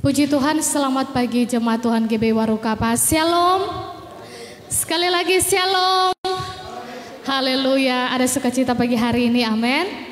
Puji Tuhan, selamat pagi jemaat Tuhan GBI Warukapas. Shalom. Sekali lagi shalom. Haleluya, ada sukacita pagi hari ini, amin.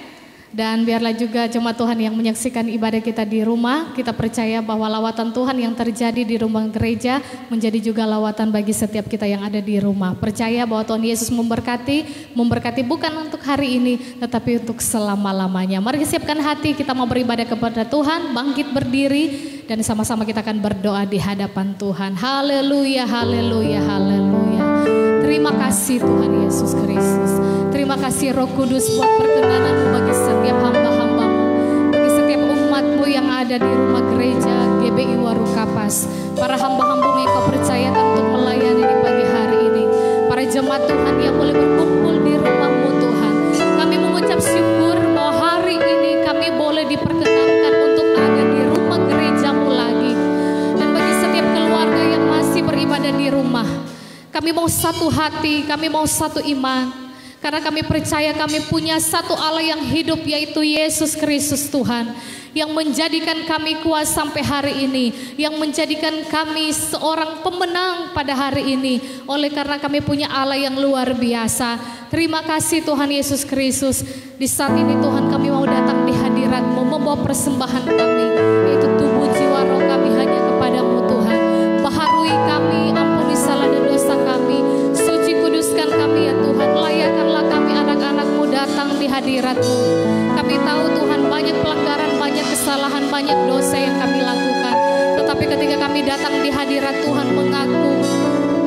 Dan biarlah juga jemaat Tuhan yang menyaksikan ibadah kita di rumah, kita percaya bahwa lawatan Tuhan yang terjadi di rumah gereja menjadi juga lawatan bagi setiap kita yang ada di rumah. Percaya bahwa Tuhan Yesus memberkati bukan untuk hari ini, tetapi untuk selama-lamanya. Mari siapkan hati, kita mau beribadah kepada Tuhan, bangkit berdiri, dan sama-sama kita akan berdoa di hadapan Tuhan. Haleluya, haleluya, haleluya. Terima kasih Tuhan Yesus Kristus. Terima kasih Roh Kudus buat perkenanan-Mu bagi setiap hamba-hamba-Mu, bagi setiap umat-Mu yang ada di rumah gereja GBI Warukapas. Para hamba-hamba-Mu yang Kau percayakan untuk melayani di pagi hari ini. Para jemaat Tuhan yang boleh berkumpul di rumah-Mu Tuhan. Kami mengucap syukur bahwa hari ini kami boleh diperkenankan untuk ada di rumah gereja-Mu lagi. Dan bagi setiap keluarga yang masih beribadah di rumah, kami mau satu hati, kami mau satu iman. Karena kami percaya kami punya satu Allah yang hidup, yaitu Yesus Kristus Tuhan. Yang menjadikan kami kuat sampai hari ini. Yang menjadikan kami seorang pemenang pada hari ini. Oleh karena kami punya Allah yang luar biasa. Terima kasih Tuhan Yesus Kristus. Di saat ini Tuhan kami mau datang di hadirat-Mu, membawa persembahan kami, yaitu tubuh jiwa roh kami hanya kepada-Mu Tuhan. Baharui kami, ampuni salah dan dosa kami. Suci kuduskan kami ya Tuhan. Layakanlah kami anak-anak-Mu datang di hadirat-Mu. Kami tahu Tuhan banyak pelanggaran, banyak kesalahan, banyak dosa yang kami lakukan. Tetapi ketika kami datang di hadirat Tuhan mengaku,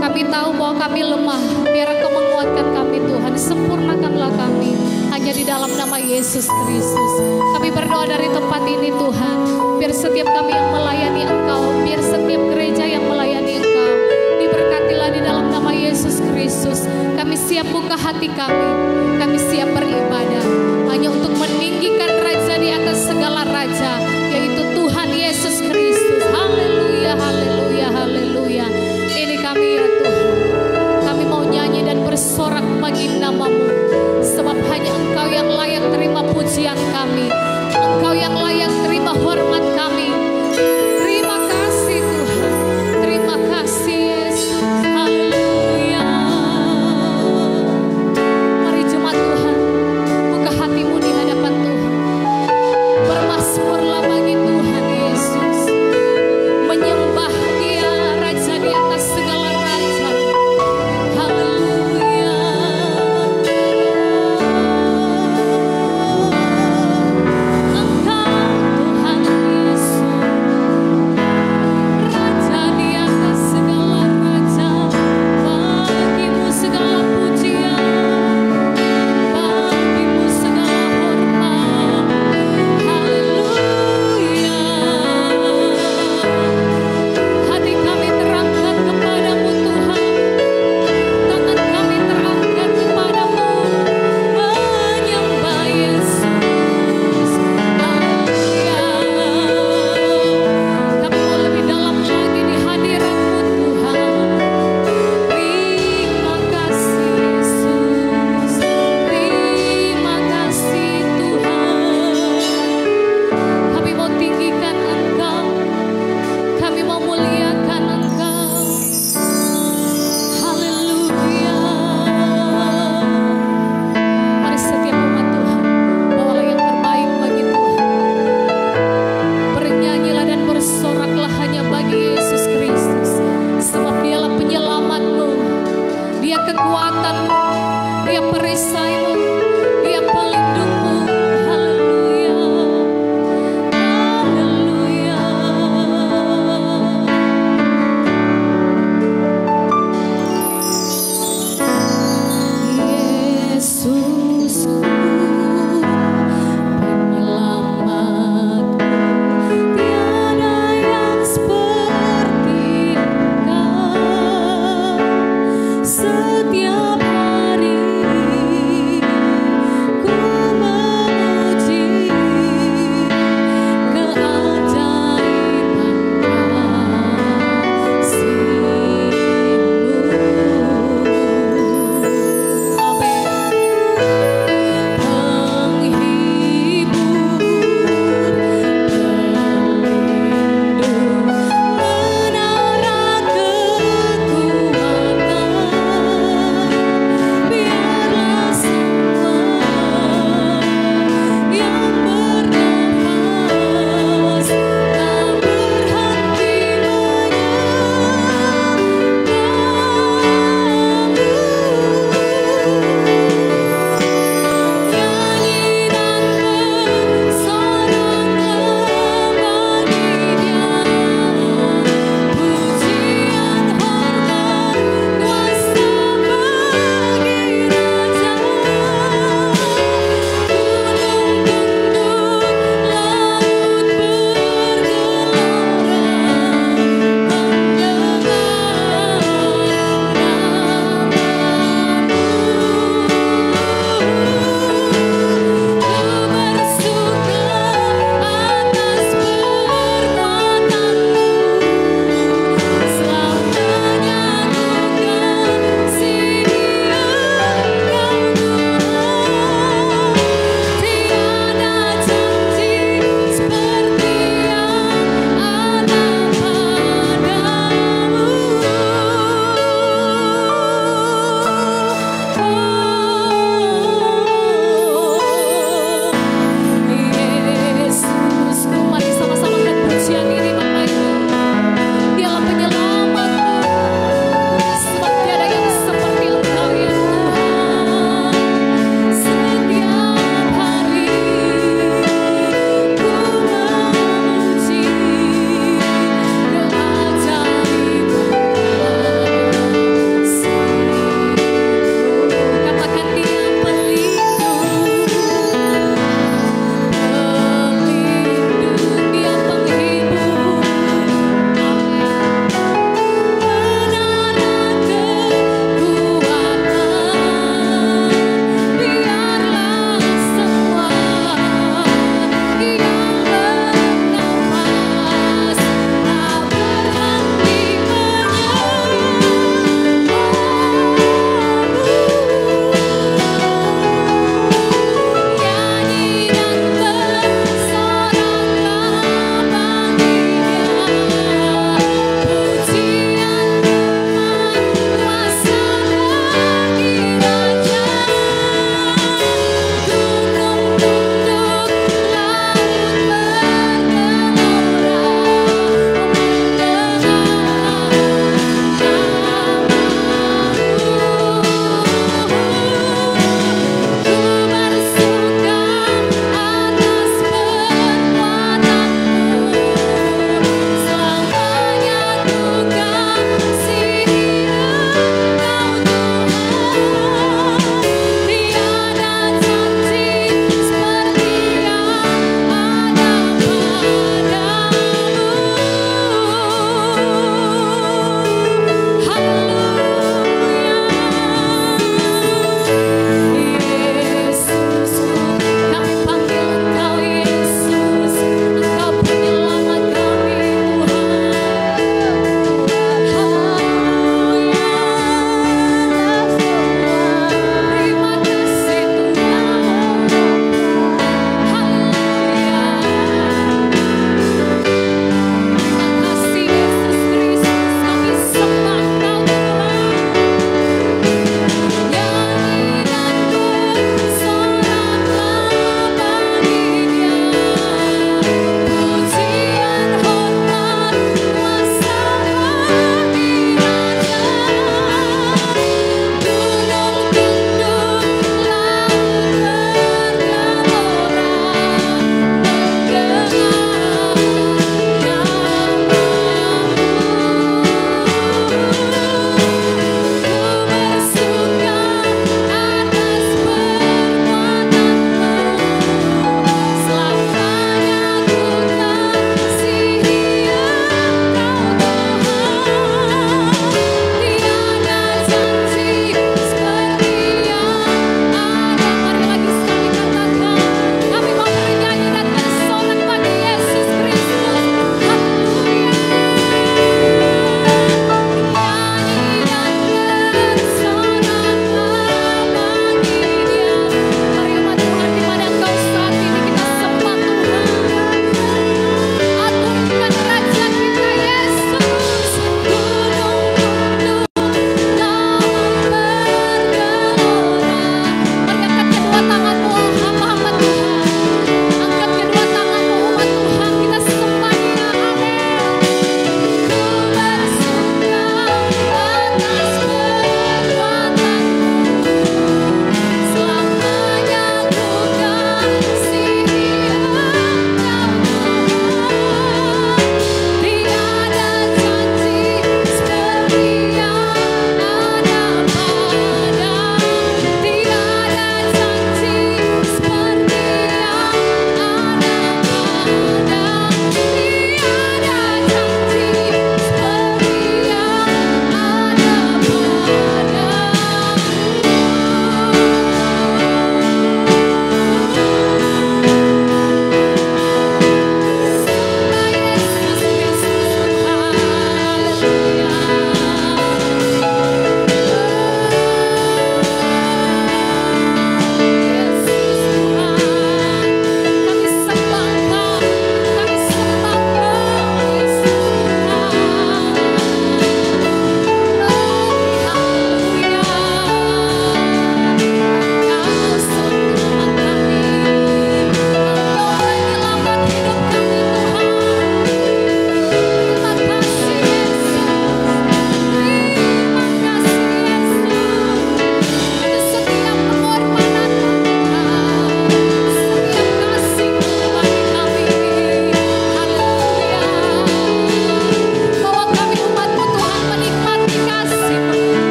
kami tahu bahwa kami lemah. Biar Engkau menguatkan kami Tuhan. Sempurnakanlah kami hanya di dalam nama Yesus Kristus. Kami berdoa dari tempat ini Tuhan. Biar setiap kami yang melayani Engkau, biar setiap gereja yang melayani Engkau diberkatilah di dalam nama Yesus Kristus. Kami siap buka hati kami siap beribadah hanya untuk meninggikan Raja di atas segala raja, yaitu Tuhan Yesus Kristus. Haleluya, haleluya, haleluya. Ini kami ya Tuhan. Kami mau nyanyi dan bersorak bagi nama-Mu, sebab hanya Engkau yang layak terima pujian kami. Engkau yang layak terima hormat kami. Terima kasih Tuhan.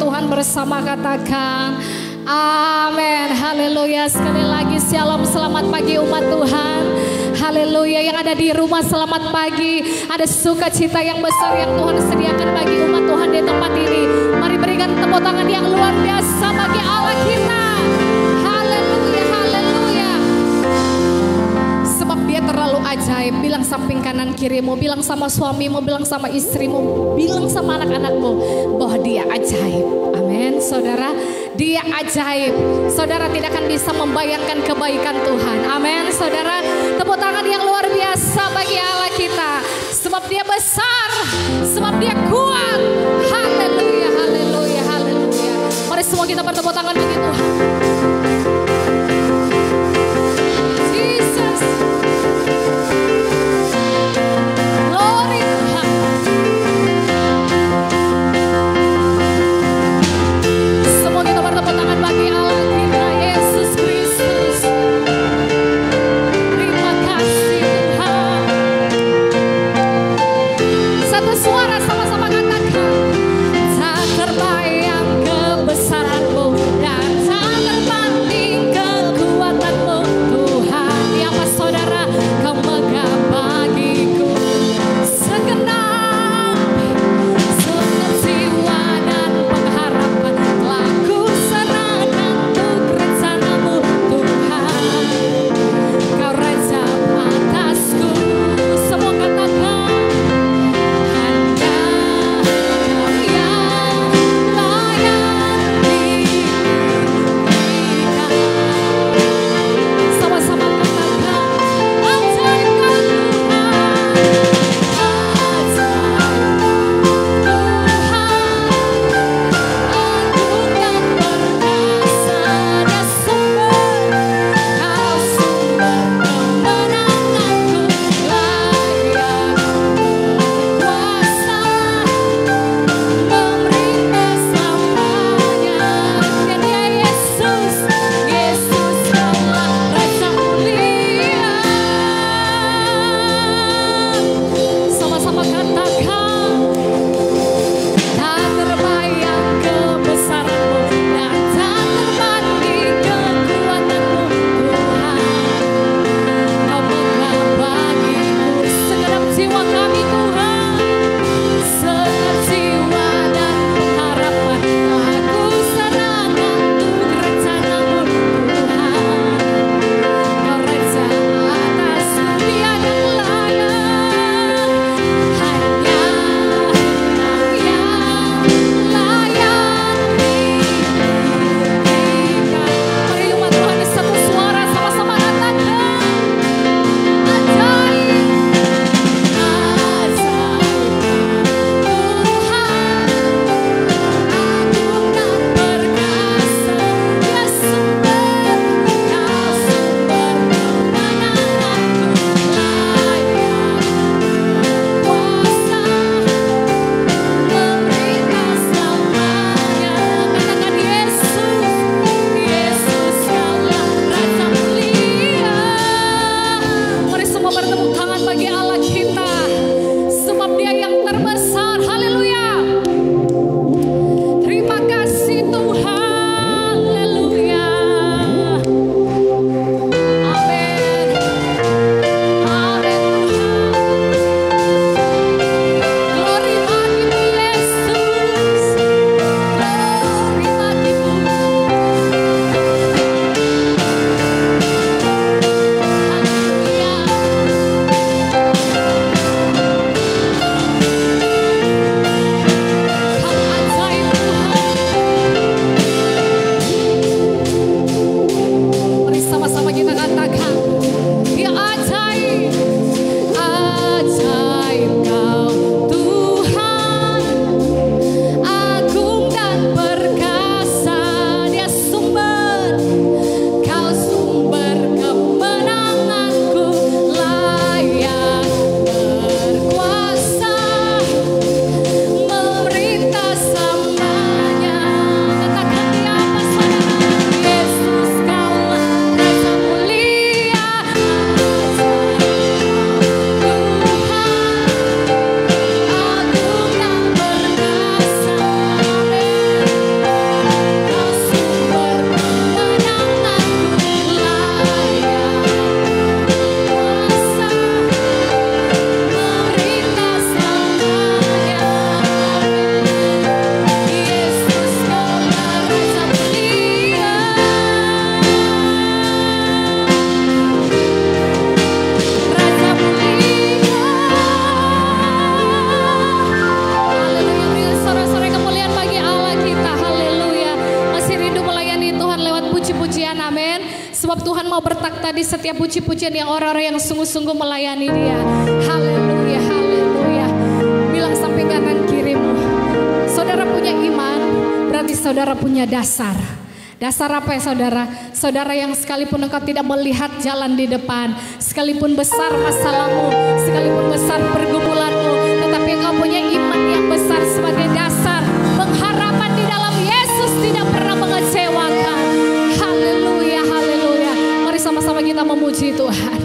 Tuhan bersama, katakan amin. Haleluya. Sekali lagi shalom, selamat pagi umat Tuhan. Haleluya. Yang ada di rumah selamat pagi. Ada sukacita yang besar yang Tuhan sediakan bagi umat Tuhan di tempat ini. Mari berikan tepuk tangan yang luar biasa bagi Allah kita. Haleluya, haleluya. Sebab dia terlalu ajaib. Bilang samping kanan kirimu, bilang sama suamimu, bilang sama istrimu, bilang sama anak-anakmu bahwa dia ajaib. Amin. Saudara, dia ajaib. Saudara tidak akan bisa membayangkan kebaikan Tuhan. Amin. Saudara, tepuk tangan yang luar biasa bagi Allah kita. Sebab dia besar, sebab dia kuat. Haleluya, haleluya, haleluya. Mari semua kita bertepuk tangan bagi Tuhan. Jesus. Glory Tuhan. Semua kita bertepuk tangan bagi Allah kita, Yesus Kristus. Terima kasih Tuhan. Satu suara sama-sama katakan, tak terbayang kebesaranmu dan tak terbayang pujian, amin. Sebab Tuhan mau bertakhta di setiap puji-pujian yang orang-orang yang sungguh-sungguh melayani Dia. Haleluya, haleluya. Bilang samping kanan kirimu, saudara punya iman, berarti saudara punya dasar. Dasar apa ya saudara? Saudara yang sekalipun engkau tidak melihat jalan di depan, sekalipun besar masalahmu, sekalipun besar pergumulanmu, tetapi engkau punya iman yang besar sebagai dasar. Pengharapan di dalam Yesus tidak pernah mengecewakan. Haleluya, haleluya. Mari sama-sama kita memuji Tuhan.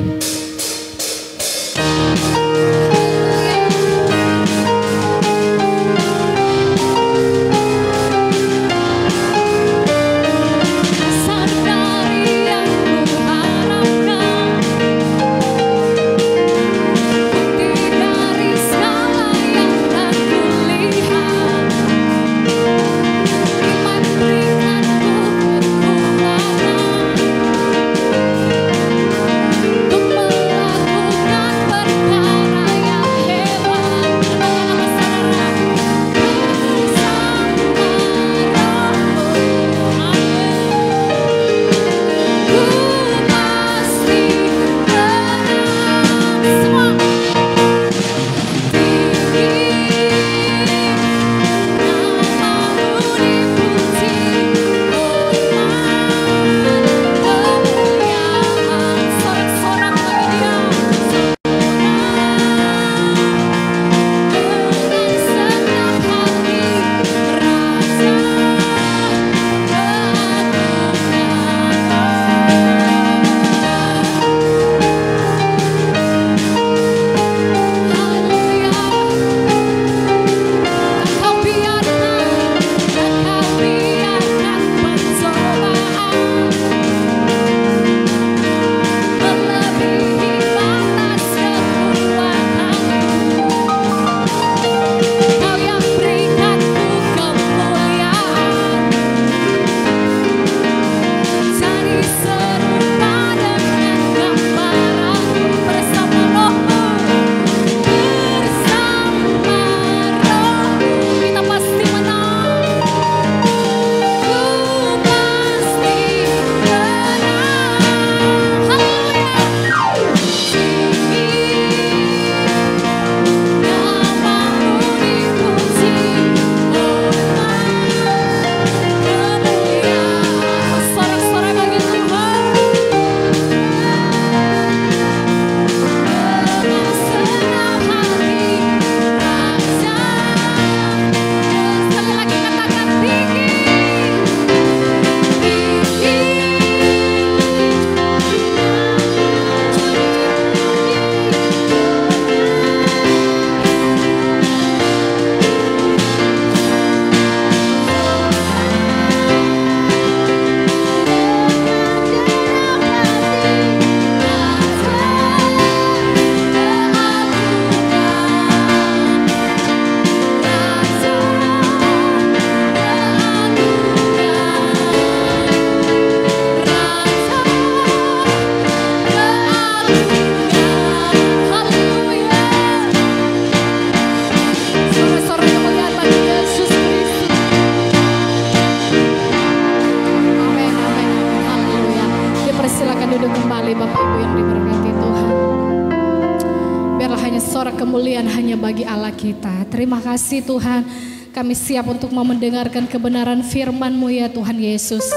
Terima kasih Tuhan, kami siap untuk mau mendengarkan kebenaran firman-Mu ya Tuhan Yesus.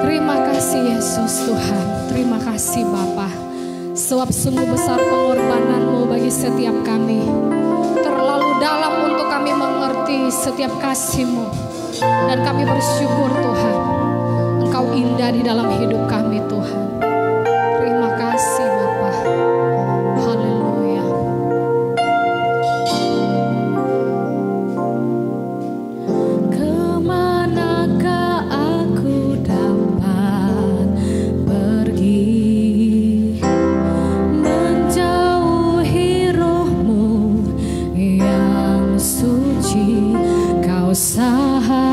Terima kasih Yesus Tuhan, terima kasih Bapa. Sebab sungguh besar pengorbanan-Mu bagi setiap kami. Terlalu dalam untuk kami mengerti setiap kasih-Mu. Dan kami bersyukur Tuhan, Engkau indah di dalam hidup kami Tuhan. Terima kasih Bapa. Haleluya. Sahabat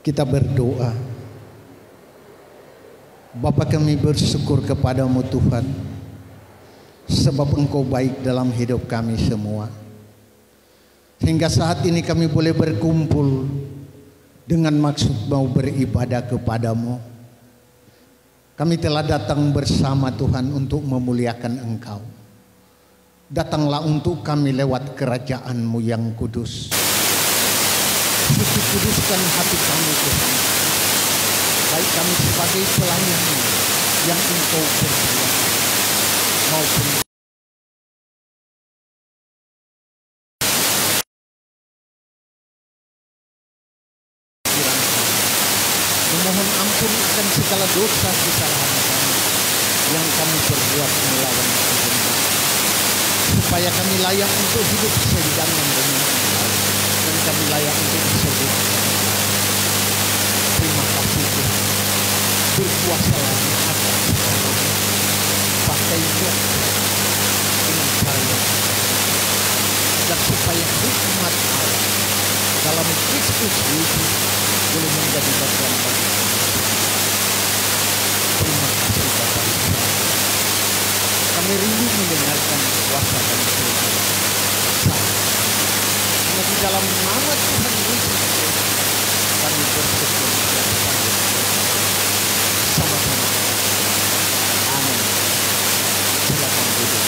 Kita berdoa. Bapa, kami bersyukur kepadamu Tuhan, sebab Engkau baik dalam hidup kami semua. Hingga saat ini kami boleh berkumpul dengan maksud mau beribadah kepadamu. Kami telah datang bersama Tuhan untuk memuliakan Engkau. Datanglah untuk kami lewat kerajaan-Mu yang kudus. Suci kuduskan hati kami Tuhan, baik kami sebagai pelayan yang Engkau percaya maupun memohon ampun akan segala dosa kesalahan kami yang kami perbuat melawan Tuhan, supaya kami layak untuk hidup sejalan dengan Engkau dan kami layak untuk disebut. Terima kasih Tuhan, berkuasalah di atas kami, pakai roh dengan cara dan supaya hikmat Allah dalam Kristus Yesus boleh menjadi bagian bagi kami. Terima kasih Bapak Israel. Kami rindu mendengarkan kuasa dan firman. Karena di dalam nama Tuhan Yesus kami bersyukur dan sambut sama-sama. Amin. Silakan duduk.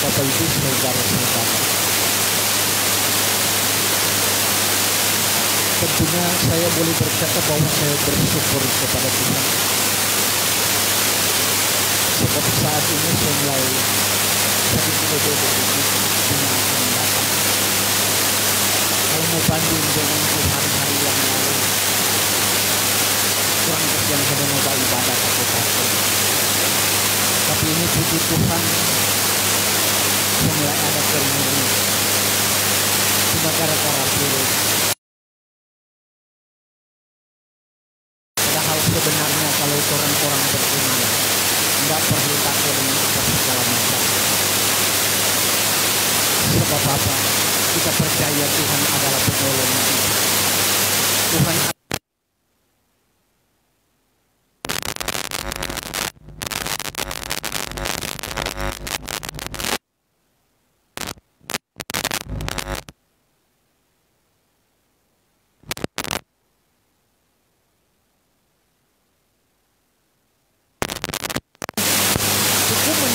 Bapak Ibu, saudara-saudara, tentunya saya boleh berkata bahwa saya bersyukur kepada Tuhan, sebab saat ini saya mulai sedikit berbeda dengan akan datang. Kalau mau banding dengan hari-hari yang lalu, kurang yang saya mau ibadah takut-takut. Tapi ini puji Tuhan, saya mulai ada kerinduan. Cuma gara-gara virus. Padahal sebenarnya kalau orang-orang beriman tidak perlu takut dengan segala macam. Sebab apa? Kita percaya Tuhan adalah penolong kita. Tuhan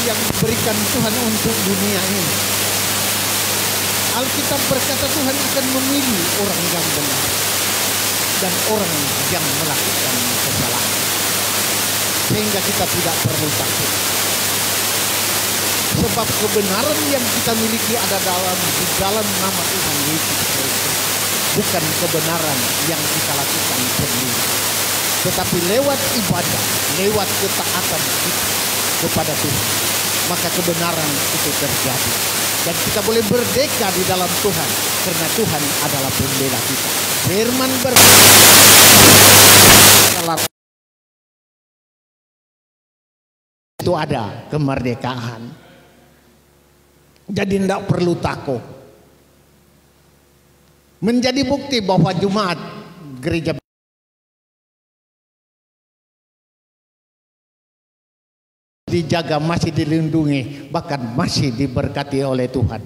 yang diberikan Tuhan untuk dunia ini. Alkitab berkata Tuhan akan memilih orang yang benar dan orang yang melakukan kesalahan, sehingga kita tidak perlu takut. Sebab kebenaran yang kita miliki ada di dalam nama Tuhan Yesus Kristus, bukan kebenaran yang kita lakukan sendiri, tetapi lewat ibadah, lewat ketaatan kita kepada Tuhan, maka kebenaran itu terjadi dan kita boleh berdeka di dalam Tuhan karena Tuhan adalah pembela kita. Firman berkata itu ada kemerdekaan, jadi tidak perlu takut. Menjadi bukti bahwa Jumat gereja dijaga, masih dilindungi, bahkan masih diberkati oleh Tuhan.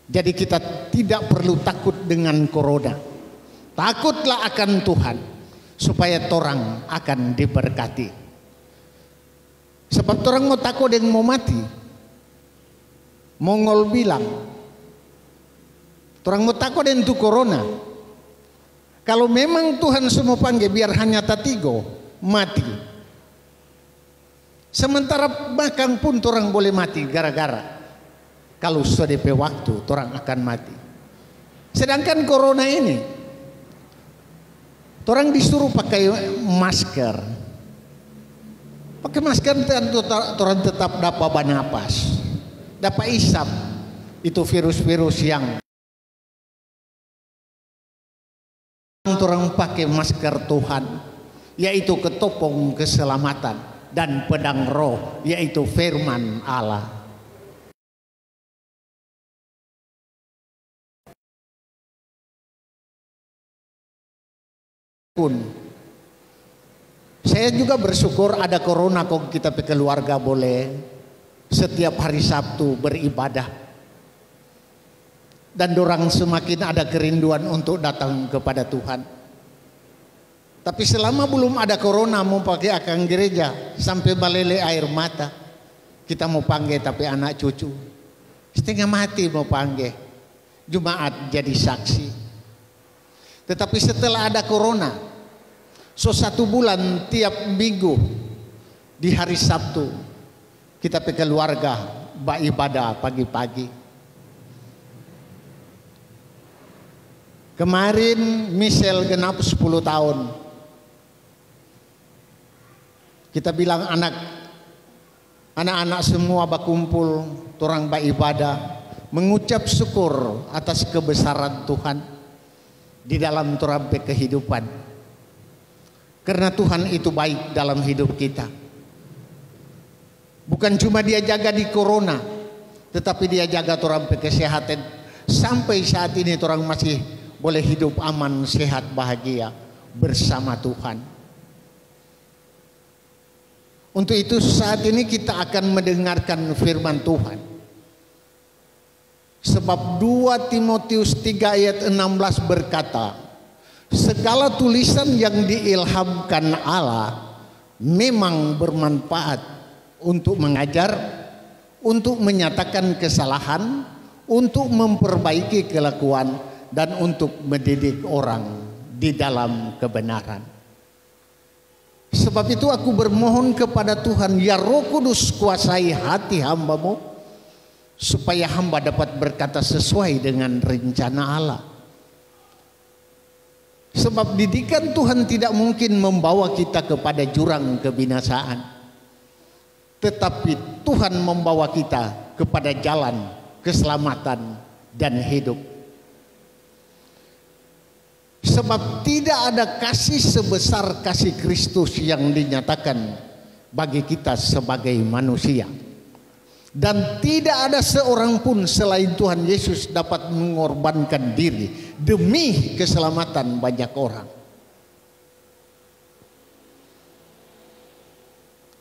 Jadi kita tidak perlu takut dengan corona. Takutlah akan Tuhan supaya torang akan diberkati. Sebab torang mau takut yang mau mati. Mongol bilang, torang mau takut yang itu corona. Kalau memang Tuhan semua panggil biar hanya tatigo mati. Sementara bahkan pun orang boleh mati gara-gara kalau sudah DP waktu orang akan mati. Sedangkan corona ini orang disuruh pakai masker. Pakai masker orang tetap dapat bernapas, dapat isap itu virus-virus yang orang pakai masker Tuhan, yaitu ketopong keselamatan dan pedang roh, yaitu firman Allah. pun. Saya juga bersyukur ada corona kok kita keluarga boleh setiap hari Sabtu beribadah. Dan dorang semakin ada kerinduan untuk datang kepada Tuhan. Tapi selama belum ada corona mau pakai akang gereja sampai balele air mata. Kita mau panggil tapi anak cucu setengah mati mau panggil. Jumaat jadi saksi. Tetapi setelah ada corona, 1 bulan tiap minggu di hari Sabtu kita pergi keluarga beribadah pagi-pagi. Kemarin Michelle genap 10 tahun. Kita bilang anak-anak semua berkumpul, orang beribadah, mengucap syukur atas kebesaran Tuhan di dalam terampai kehidupan. Karena Tuhan itu baik dalam hidup kita. Bukan cuma dia jaga di corona, tetapi dia jaga terampai kesehatan. Sampai saat ini orang masih boleh hidup aman, sehat, bahagia bersama Tuhan. Untuk itu saat ini kita akan mendengarkan firman Tuhan. Sebab 2 Timotius 3 ayat 16 berkata, segala tulisan yang diilhamkan Allah memang bermanfaat untuk mengajar, untuk menyatakan kesalahan, untuk memperbaiki kelakuan, dan untuk mendidik orang di dalam kebenaran. Sebab itu aku bermohon kepada Tuhan, ya Roh Kudus kuasai hati hamba-Mu, supaya hamba dapat berkata sesuai dengan rencana Allah. Sebab didikan Tuhan tidak mungkin membawa kita kepada jurang kebinasaan, tetapi Tuhan membawa kita kepada jalan keselamatan dan hidup. Sebab tidak ada kasih sebesar kasih Kristus yang dinyatakan bagi kita sebagai manusia. Dan tidak ada seorang pun selain Tuhan Yesus dapat mengorbankan diri demi keselamatan banyak orang.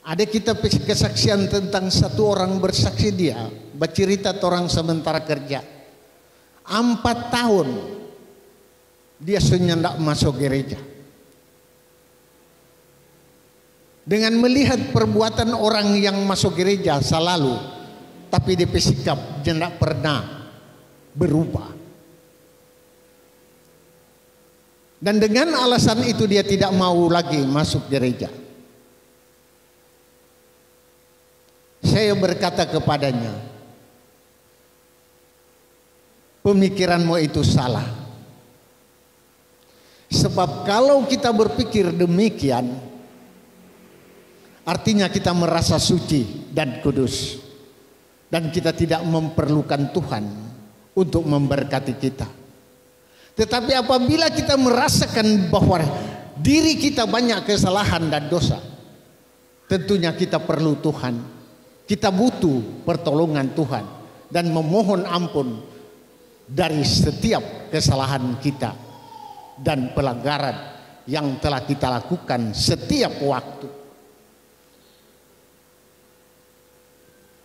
Ada kita kesaksian tentang satu orang bersaksi, dia bercerita orang sementara kerja 4 tahun dia senyandak masuk gereja. Dengan melihat perbuatan orang yang masuk gereja selalu, tapi dia sikap tidak pernah berubah. Dan dengan alasan itu dia tidak mau lagi masuk gereja. Saya berkata kepadanya, pemikiranmu itu salah. Sebab kalau kita berpikir demikian, artinya kita merasa suci dan kudus, dan kita tidak memerlukan Tuhan untuk memberkati kita. Tetapi apabila kita merasakan bahwa diri kita banyak kesalahan dan dosa, tentunya kita perlu Tuhan. Kita butuh pertolongan Tuhan dan memohon ampun dari setiap kesalahan kita dan pelanggaran yang telah kita lakukan setiap waktu.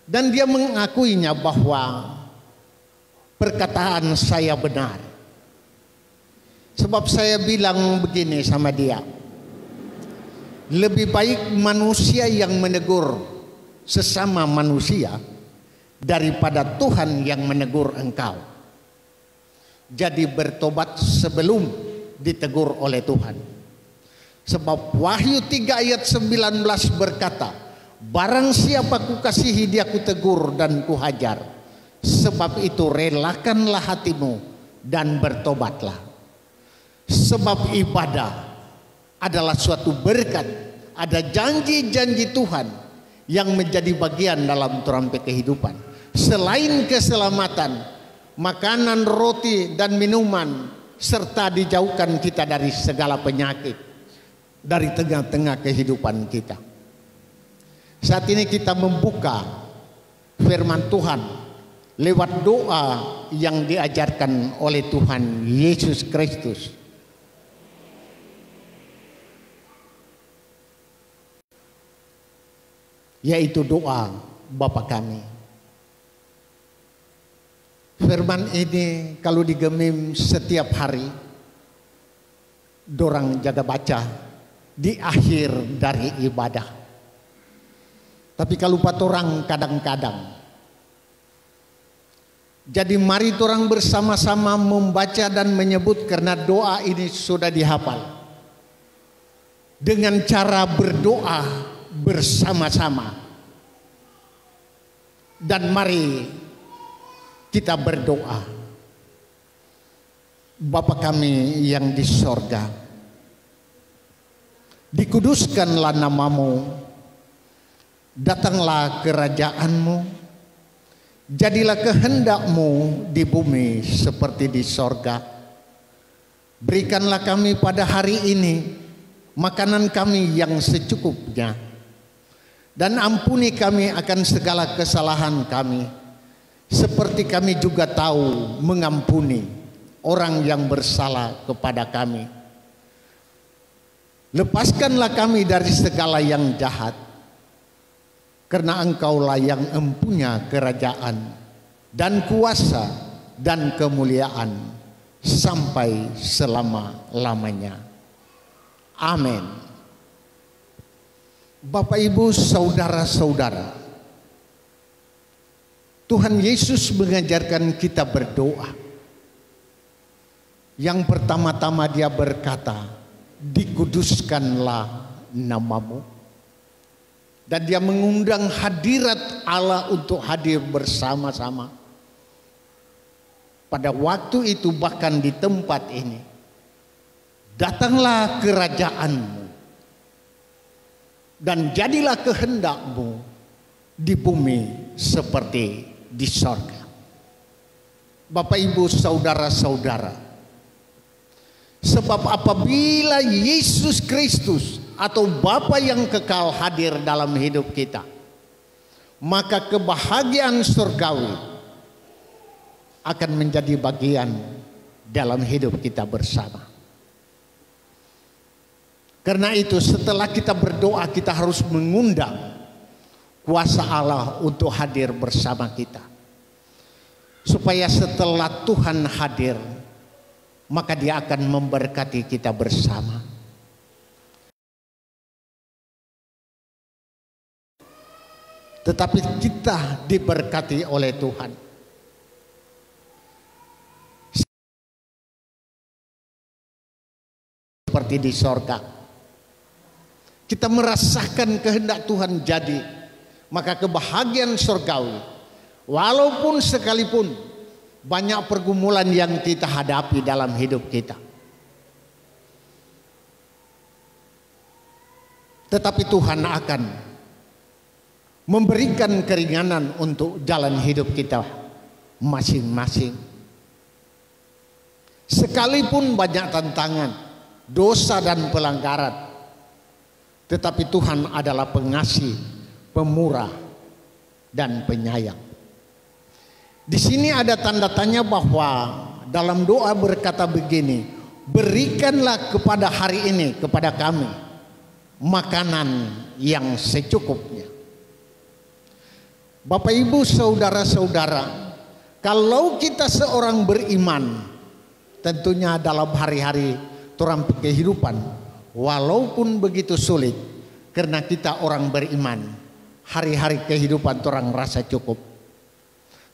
Dan dia mengakuinya bahwa perkataan saya benar. Sebab saya bilang begini sama dia, lebih baik manusia yang menegur sesama manusia daripada Tuhan yang menegur engkau. Jadi bertobat sebelum ditegur oleh Tuhan. Sebab Wahyu 3 ayat 19 berkata, barang siapa kukasihi dia kutegur dan kuhajar. Sebab itu relakanlah hatimu dan bertobatlah. Sebab ibadah adalah suatu berkat, ada janji-janji Tuhan yang menjadi bagian dalam terampai kehidupan. Selain keselamatan, makanan, roti dan minuman, serta dijauhkan kita dari segala penyakit dari tengah-tengah kehidupan kita. Saat ini kita membuka firman Tuhan lewat doa yang diajarkan oleh Tuhan Yesus Kristus. yaitu doa Bapa kami. Firman ini kalau digemim setiap hari, dorang jaga baca di akhir dari ibadah. Tapi kalau patorang kadang-kadang. Jadi mari orang bersama-sama membaca dan menyebut, karena doa ini sudah dihafal. Dengan cara berdoa bersama-sama. Dan mari kita berdoa. Bapa kami yang di sorga, dikuduskanlah namamu, datanglah kerajaanmu, jadilah kehendakmu di bumi seperti di sorga. Berikanlah kami pada hari ini makanan kami yang secukupnya, dan ampuni kami akan segala kesalahan kami, seperti kami juga tahu mengampuni orang yang bersalah kepada kami. Lepaskanlah kami dari segala yang jahat, karena Engkaulah yang empunya kerajaan dan kuasa dan kemuliaan sampai selama-lamanya. Amin. Bapak, Ibu, saudara-saudara, Tuhan Yesus mengajarkan kita berdoa. Yang pertama-tama Dia berkata, dikuduskanlah namamu. Dan Dia mengundang hadirat Allah untuk hadir bersama-sama. Pada waktu itu bahkan di tempat ini, datanglah kerajaanmu dan jadilah kehendakmu di bumi seperti di sorga. Bapak, Ibu, saudara-saudara, sebab apabila Yesus Kristus atau Bapa yang kekal hadir dalam hidup kita, maka kebahagiaan surgawi akan menjadi bagian dalam hidup kita bersama. Karena itu setelah kita berdoa, kita harus mengundang kuasa Allah untuk hadir bersama kita. Supaya setelah Tuhan hadir, maka Dia akan memberkati kita bersama. Tetapi kita diberkati oleh Tuhan. Seperti di sorga. Kita merasakan kehendak Tuhan jadi. Maka kebahagiaan surgawi, walaupun sekalipun banyak pergumulan yang kita hadapi dalam hidup kita, tetapi Tuhan akan memberikan keringanan untuk jalan hidup kita masing-masing. Sekalipun banyak tantangan, dosa dan pelanggaran, tetapi Tuhan adalah pengasih, pemurah dan penyayang. Di sini ada tanda tanya bahwa dalam doa berkata begini, berikanlah kepada hari ini kepada kami makanan yang secukupnya. Bapak, Ibu, saudara-saudara, kalau kita seorang beriman, tentunya dalam hari-hari orang kehidupan, walaupun begitu sulit, karena kita orang beriman, hari-hari kehidupan orang rasa cukup.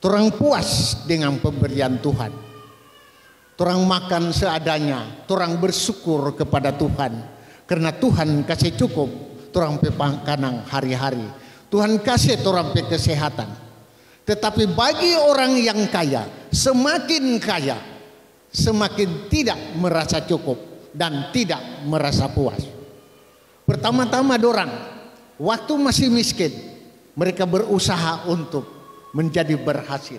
Orang puas dengan pemberian Tuhan. Orang makan seadanya. Orang bersyukur kepada Tuhan. Karena Tuhan kasih cukup. Orang pepangkanang hari-hari. Tuhan kasih orang kesehatan. Tetapi bagi orang yang kaya, semakin kaya, semakin tidak merasa cukup dan tidak merasa puas. Pertama-tama dorang, waktu masih miskin, mereka berusaha untuk menjadi berhasil.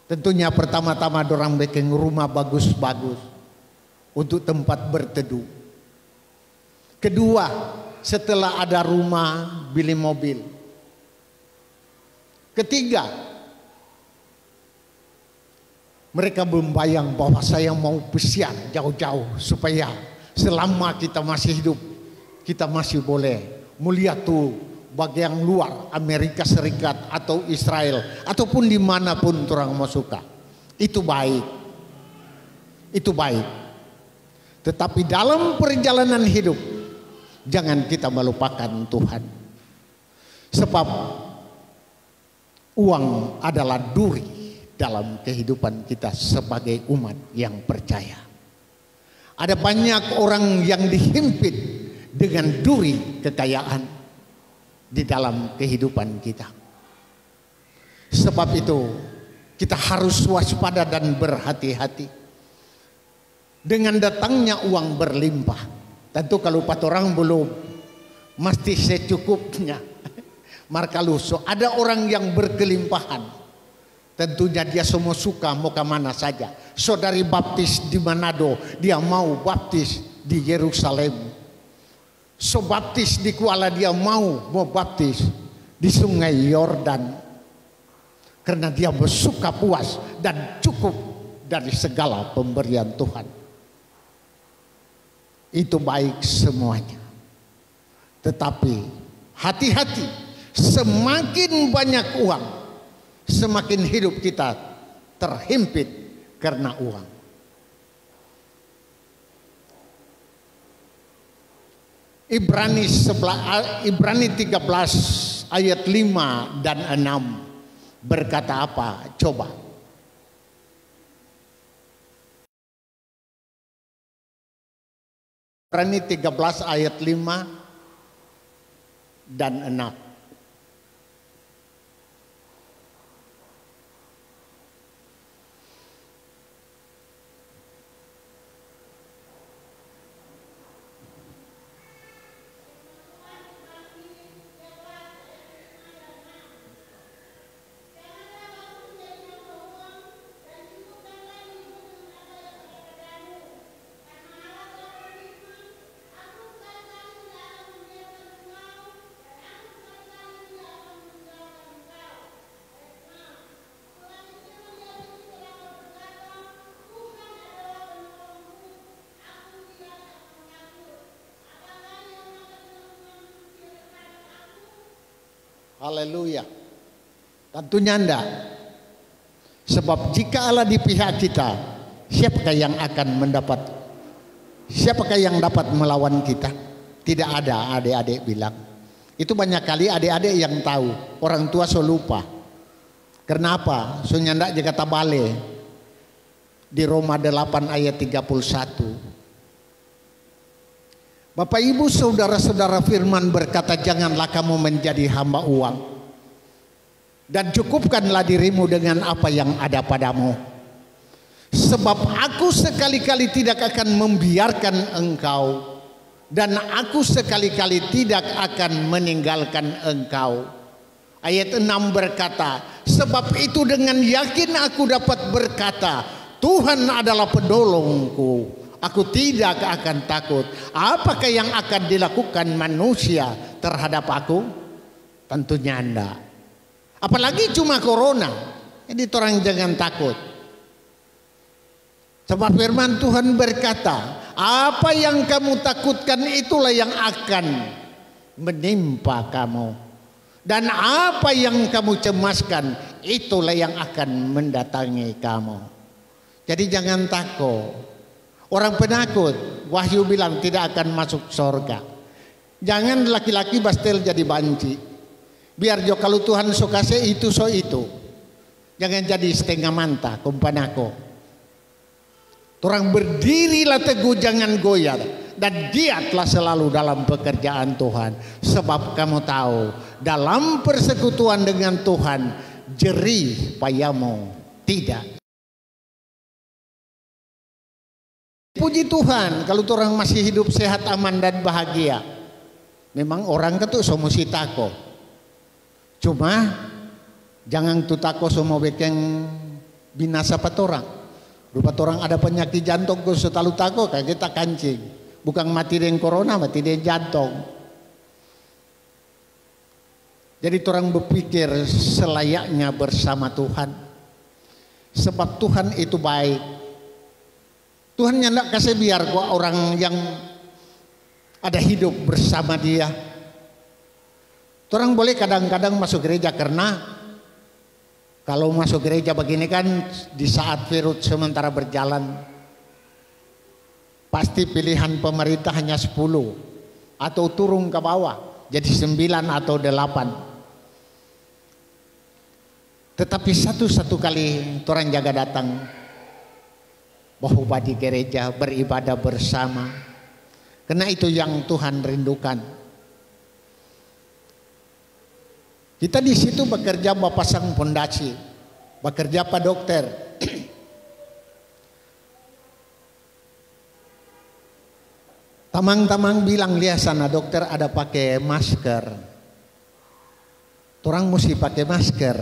Tentunya pertama-tama dorang bikin rumah bagus-bagus untuk tempat berteduh. Kedua, setelah ada rumah, beli mobil. Ketiga, mereka membayang bahwa saya mau pesiar jauh-jauh supaya selama kita masih hidup, kita masih boleh melihat tuh bagian luar Amerika Serikat atau Israel ataupun dimanapun orang mau suka, itu baik, itu baik. Tetapi dalam perjalanan hidup jangan kita melupakan Tuhan, sebab uang adalah duri dalam kehidupan kita sebagai umat yang percaya. Ada banyak orang yang dihimpit dengan duri kekayaan di dalam kehidupan kita. Sebab itu kita harus waspada dan berhati-hati dengan datangnya uang berlimpah. Tentu kalau pat orang belum mesti secukupnya. Markaluso ada orang yang berkelimpahan, tentunya dia semua suka mau ke mana saja. Saudari baptis di Manado, dia mau baptis di Yerusalem. So baptis di Kuala, dia mau baptis di Sungai Yordan, karena dia bersuka puas dan cukup dari segala pemberian Tuhan. Itu baik semuanya. Tetapi hati-hati, semakin banyak uang, semakin hidup kita terhimpit karena uang. Ibrani 13 ayat 5 dan 6 berkata apa? Coba. Ibrani 13 ayat 5 dan 6. Haleluya. Tentunya enggak. Sebab jika Allah di pihak kita, siapakah yang akan mendapat? Siapakah yang dapat melawan kita? Tidak ada, adik-adik bilang. Itu banyak kali adik-adik yang tahu. Orang tua so lupa. Kenapa? So nyandak jaga tabale. Di Roma 8 ayat 31. Bapak ibu saudara-saudara, firman berkata, janganlah kamu menjadi hamba uang, dan cukupkanlah dirimu dengan apa yang ada padamu. Sebab aku sekali-kali tidak akan membiarkan engkau, dan aku sekali-kali tidak akan meninggalkan engkau. Ayat 6 berkata, sebab itu dengan yakin aku dapat berkata, Tuhan adalah penolongku. Aku tidak akan takut. Apakah yang akan dilakukan manusia terhadap aku? Tentunya enggak. Apalagi cuma corona. Jadi orang jangan takut. Sebab firman Tuhan berkata, apa yang kamu takutkan itulah yang akan menimpa kamu. Dan apa yang kamu cemaskan itulah yang akan mendatangi kamu. Jadi jangan takut. Orang penakut, Wahyu bilang tidak akan masuk surga. Jangan laki-laki bastel jadi banci. Biar jo kalau Tuhan so kasih itu so itu. Jangan jadi setengah manta kumpanako. Orang berdirilah teguh, jangan goyah, dan giatlah selalu dalam pekerjaan Tuhan. Sebab kamu tahu, dalam persekutuan dengan Tuhan, jerih payamu tidak. Puji Tuhan kalau orang masih hidup sehat, aman dan bahagia. Memang orang itu semua si tako. Cuma jangan tu tako semua bekeng binasa patorang. Rupa orang ada penyakit jantung kau selalu tako kayak kita kancing. Bukan mati dengan corona, mati dengan jantung. Jadi orang berpikir selayaknya bersama Tuhan. Sebab Tuhan itu baik. Tuhan nyandak kasih biar gua orang yang ada hidup bersama dia. Orang boleh kadang-kadang masuk gereja karena kalau masuk gereja begini kan di saat virus sementara berjalan pasti pilihan pemerintah hanya 10 atau turun ke bawah jadi 9 atau 8. Tetapi satu kali orang jaga datang bahwa di gereja beribadah bersama, karena itu yang Tuhan rindukan. Kita di situ bekerja pasang fondasi, bekerja Pak Dokter. Tamang-tamang bilang lihat sana dokter ada pakai masker, orang mesti pakai masker.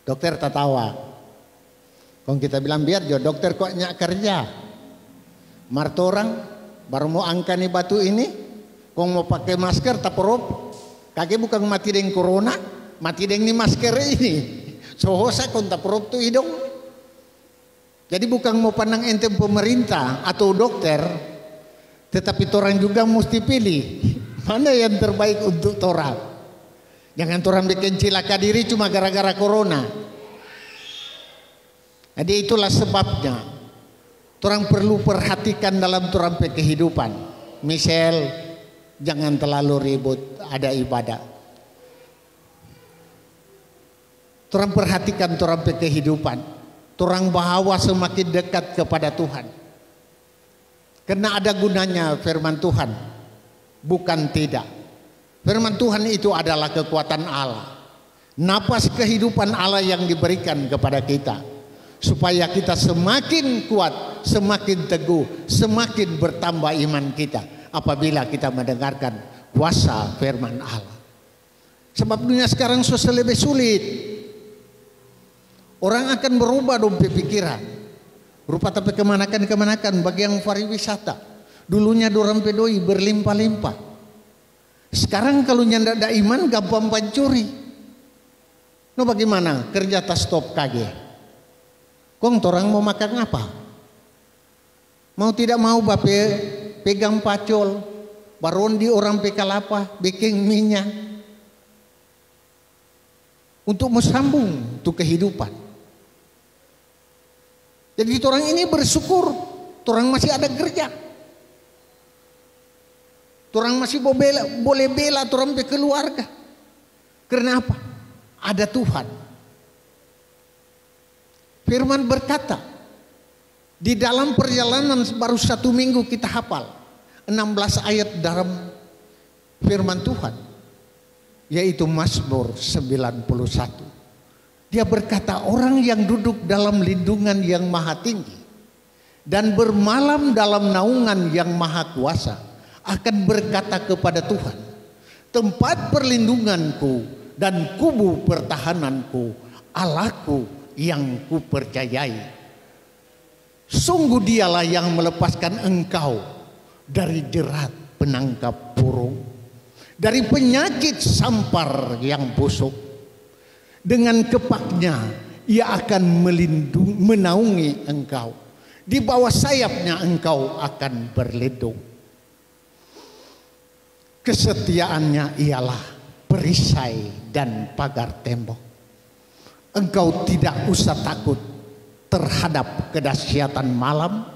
Dokter tertawa. Kalau kita bilang biar jo dokter kok nyak kerja, marto orang baru mau angkani batu ini, kau mau pakai masker taporop, kaki bukan mati dengan corona, mati dengan masker ini. Sohosa kon taporop tu hidung. Jadi bukan mau pandang ente pemerintah atau dokter, tetapi orang juga mesti pilih mana yang terbaik untuk orang. Jangan orang bikin cilaka diri cuma gara-gara corona. Jadi itulah sebabnya orang perlu perhatikan dalam orang kehidupan. Misal jangan terlalu ribut ada ibadah. Orang perhatikan orang kehidupan. Orang bahawa semakin dekat kepada Tuhan. Karena ada gunanya firman Tuhan. Bukan tidak. Firman Tuhan itu adalah kekuatan Allah. Napas kehidupan Allah yang diberikan kepada kita. Supaya kita semakin kuat, semakin teguh, semakin bertambah iman kita apabila kita mendengarkan kuasa firman Allah. Sebab dunia sekarang susah lebih sulit. Orang akan berubah dong pikiran. Rupa tapi kemanakan bagi yang pariwisata. Dulunya dorang pedoi berlimpah-limpah. Sekarang kalau nyanda ada iman gampang pancuri. No bagaimana? Kerja tas stop kage. Kong orang mau makan apa? Mau tidak mau bape pegang pacol, barondi orang pekalapa, bikin minyak untuk mesambung untuk kehidupan. Jadi orang ini bersyukur, orang masih ada kerja, orang masih boleh bela orang keluarga. Karena apa? Ada Tuhan. Firman berkata, di dalam perjalanan baru 1 minggu kita hafal 16 ayat dalam firman Tuhan, yaitu Mazmur 91. Dia berkata, orang yang duduk dalam lindungan yang maha tinggi dan bermalam dalam naungan yang maha kuasa akan berkata kepada Tuhan, tempat perlindunganku dan kubu pertahananku, Allahku yang ku percayai. Sungguh dialah yang melepaskan engkau dari jerat penangkap burung, dari penyakit sampar yang busuk. Dengan kepaknya ia akan menaungi engkau, di bawah sayapnya engkau akan berlindung. Kesetiaannya ialah perisai dan pagar tembok. Engkau tidak usah takut terhadap kedahsyatan malam,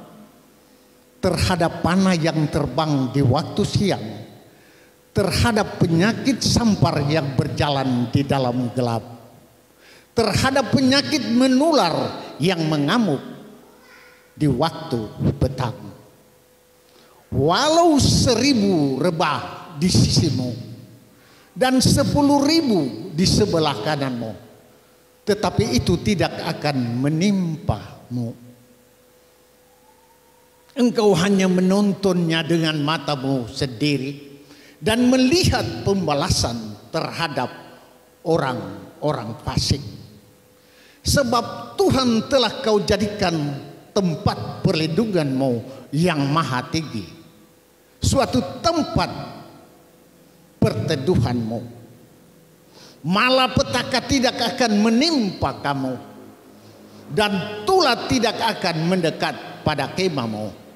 terhadap panah yang terbang di waktu siang, terhadap penyakit sampar yang berjalan di dalam gelap, terhadap penyakit menular yang mengamuk di waktu petang. Walau 1000 rebah di sisimu dan 10.000 di sebelah kananmu, tetapi itu tidak akan menimpamu. Engkau hanya menontonnya dengan matamu sendiri dan melihat pembalasan terhadap orang-orang fasik. Sebab Tuhan telah kau jadikan tempat perlindunganmu yang maha tinggi, suatu tempat perteduhanmu. Malapetaka tidak akan menimpa kamu, dan tulah tidak akan mendekat pada kemahmu.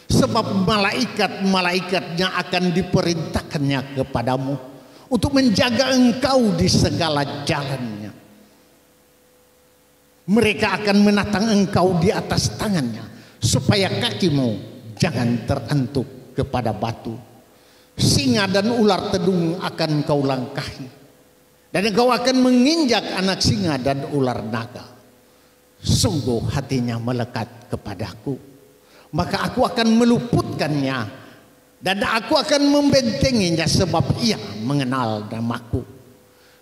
Sebab malaikat-malaikatnya akan diperintahkannya kepadamu untuk menjaga engkau di segala jalannya. Mereka akan menatang engkau di atas tangannya, supaya kakimu jangan terantuk kepada batu. Singa dan ular tedung akan kau langkahi, dan engkau akan menginjak anak singa dan ular naga. Sungguh hatinya melekat kepadaku, maka aku akan meluputkannya, dan aku akan membentenginya, sebab ia mengenal namaku.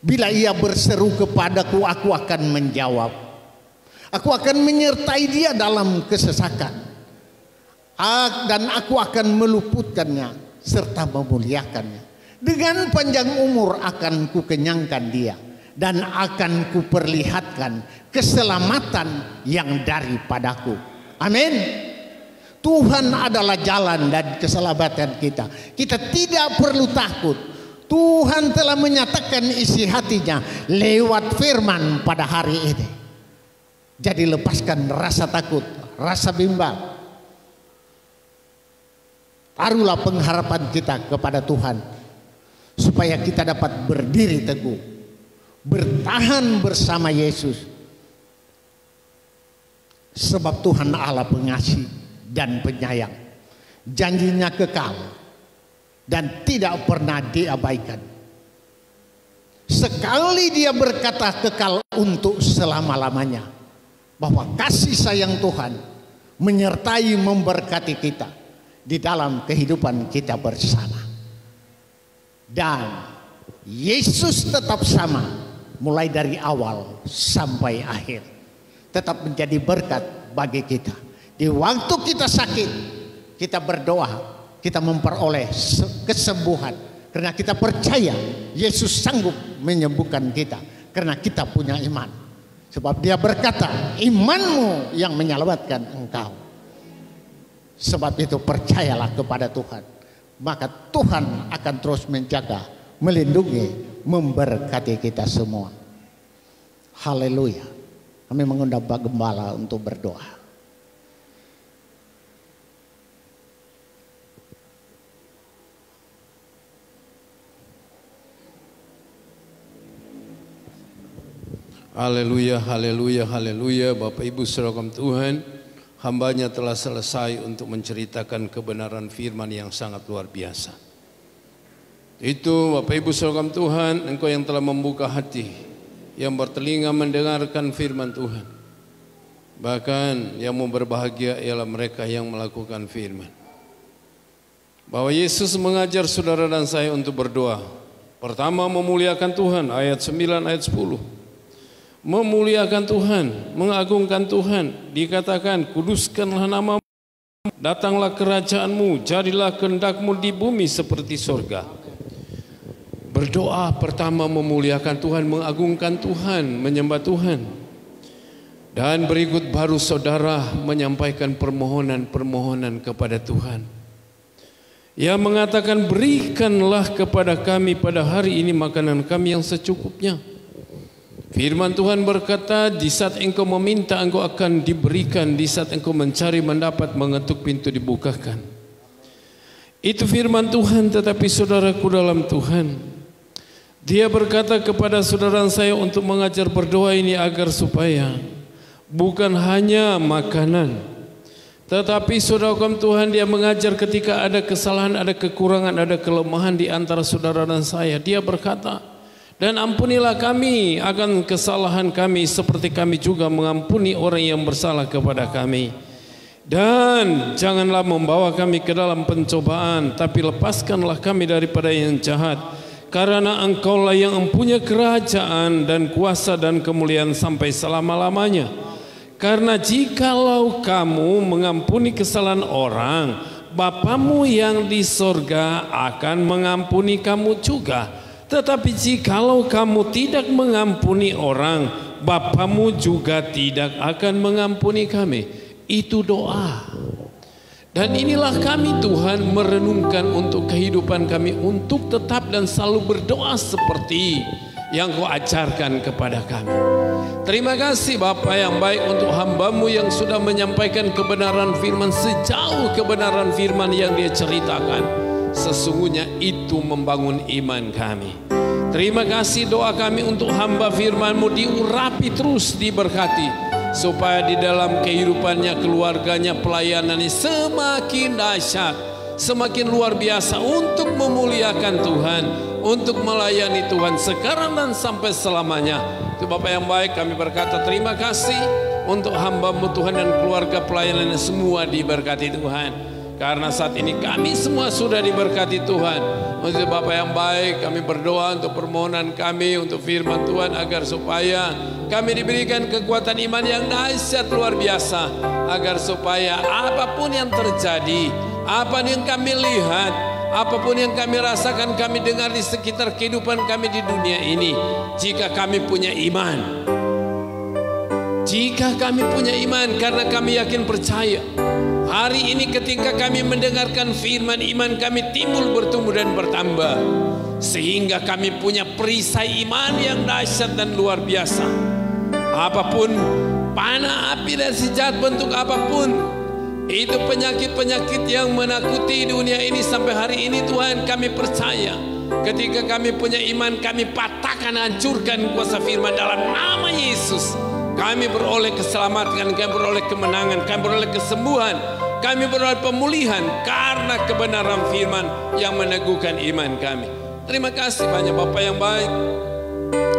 Bila ia berseru kepadaku, aku akan menjawab. Aku akan menyertai dia dalam kesesakan, dan aku akan meluputkannya serta memuliakannya. Dengan panjang umur akan kukenyangkan dia, dan akan kuperlihatkan keselamatan yang daripadaku. Amin. Tuhan adalah jalan dan keselamatan kita. Kita tidak perlu takut. Tuhan telah menyatakan isi hatinya lewat firman pada hari ini. Jadi lepaskan rasa takut, rasa bimbang. Taruhlah pengharapan kita kepada Tuhan, supaya kita dapat berdiri teguh, bertahan bersama Yesus. Sebab Tuhan Allah pengasih dan penyayang, janjinya kekal dan tidak pernah diabaikan. Sekali dia berkata kekal untuk selama-lamanya, bahwa kasih sayang Tuhan menyertai memberkati kita di dalam kehidupan kita bersama. Dan Yesus tetap sama mulai dari awal sampai akhir, tetap menjadi berkat bagi kita. Di waktu kita sakit, kita berdoa, kita memperoleh kesembuhan, karena kita percaya Yesus sanggup menyembuhkan kita, karena kita punya iman. Sebab dia berkata, imanmu yang menyelamatkan engkau. Sebab itu percayalah kepada Tuhan, maka Tuhan akan terus menjaga, melindungi, memberkati kita semua. Haleluya. Kami mengundang Pak Gembala untuk berdoa. Haleluya, haleluya, haleluya. Bapak Ibu saudara Tuhan, hambanya telah selesai untuk menceritakan kebenaran firman yang sangat luar biasa. Itu Bapak Ibu saudara Tuhan, engkau yang telah membuka hati, yang bertelinga mendengarkan firman Tuhan. Bahkan yang mau berbahagia ialah mereka yang melakukan firman. Bahwa Yesus mengajar saudara dan saya untuk berdoa. Pertama, memuliakan Tuhan, ayat 9, ayat 10. Memuliakan Tuhan, mengagungkan Tuhan. Dikatakan, kuduskanlah namamu, datanglah kerajaanmu, jadilah kehendakmu di bumi seperti surga. Berdoa pertama memuliakan Tuhan, mengagungkan Tuhan, menyembah Tuhan. Dan berikut baru saudara menyampaikan permohonan-permohonan kepada Tuhan. Ia mengatakan, berikanlah kepada kami pada hari ini makanan kami yang secukupnya. Firman Tuhan berkata, di saat engkau meminta engkau akan diberikan, di saat engkau mencari mendapat, mengetuk pintu dibukakan. Itu firman Tuhan. Tetapi saudaraku dalam Tuhan, dia berkata kepada saudara saya untuk mengajar berdoa ini agar supaya bukan hanya makanan, tetapi saudaraku Tuhan, dia mengajar ketika ada kesalahan, ada kekurangan, ada kelemahan di antara saudara dan saya. Dia berkata, dan ampunilah kami akan kesalahan kami seperti kami juga mengampuni orang yang bersalah kepada kami. Dan janganlah membawa kami ke dalam pencobaan, tapi lepaskanlah kami daripada yang jahat. Karena engkaulah yang mempunyai kerajaan dan kuasa dan kemuliaan sampai selama-lamanya. Karena jikalau kamu mengampuni kesalahan orang, Bapamu yang di sorga akan mengampuni kamu juga. Tetapi jikalau kamu tidak mengampuni orang, Bapamu juga tidak akan mengampuni kami. Itu doa. Dan inilah kami Tuhan merenungkan untuk kehidupan kami, untuk tetap dan selalu berdoa seperti yang Kau ajarkan kepada kami. Terima kasih Bapa yang baik untuk hamba-Mu yang sudah menyampaikan kebenaran firman, sejauh kebenaran firman yang dia ceritakan. Sesungguhnya itu membangun iman kami. Terima kasih, doa kami untuk hamba firman-Mu diurapi terus, diberkati, supaya di dalam kehidupannya, keluarganya, pelayanannya semakin dahsyat, semakin luar biasa untuk memuliakan Tuhan, untuk melayani Tuhan sekarang dan sampai selamanya. Itu Bapak yang baik, kami berkata terima kasih untuk hamba-Mu Tuhan dan keluarga pelayanannya semua diberkati Tuhan. Karena saat ini kami semua sudah diberkati Tuhan. Untuk Bapak yang baik, kami berdoa untuk permohonan kami, untuk firman Tuhan, agar supaya kami diberikan kekuatan iman yang dahsyat luar biasa, agar supaya apapun yang terjadi, apa yang kami lihat, apapun yang kami rasakan, kami dengar di sekitar kehidupan kami di dunia ini, jika kami punya iman, jika kami punya iman, karena kami yakin percaya, hari ini ketika kami mendengarkan firman, iman kami timbul, bertumbuh dan bertambah, sehingga kami punya perisai iman yang dahsyat dan luar biasa. Apapun panah api dan sejahat bentuk apapun, itu penyakit-penyakit yang menakuti dunia ini sampai hari ini, Tuhan, kami percaya ketika kami punya iman, kami patahkan, hancurkan kuasa firman dalam nama Yesus. Kami beroleh keselamatan, kami beroleh kemenangan, kami beroleh kesembuhan, kami beroleh pemulihan karena kebenaran firman yang meneguhkan iman kami. Terima kasih banyak Bapak yang baik,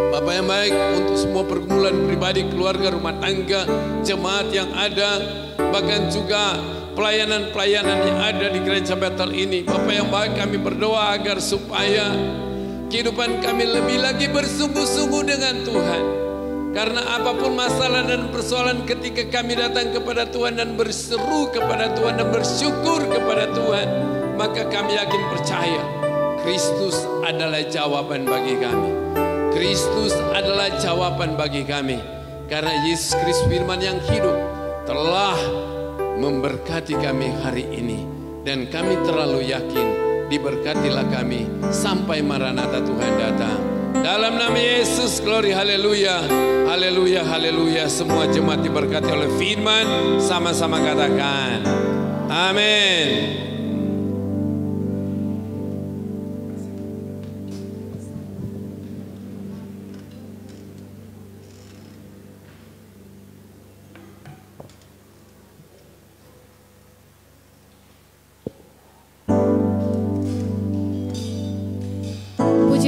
Bapak yang baik, untuk semua pergumulan pribadi, keluarga, rumah tangga, jemaat yang ada, bahkan juga pelayanan-pelayanan yang ada di gereja Bethel ini. Bapak yang baik, kami berdoa agar supaya kehidupan kami lebih lagi bersungguh-sungguh dengan Tuhan. Karena apapun masalah dan persoalan, ketika kami datang kepada Tuhan dan berseru kepada Tuhan dan bersyukur kepada Tuhan, maka kami yakin percaya Kristus adalah jawaban bagi kami. Kristus adalah jawaban bagi kami. Karena Yesus Kristus firman yang hidup telah memberkati kami hari ini. Dan kami terlalu yakin, diberkatilah kami sampai Maranatha Tuhan datang. Dalam nama Yesus, glory, haleluya, haleluya, haleluya. Semua jemaat diberkati oleh firman, sama-sama katakan amin.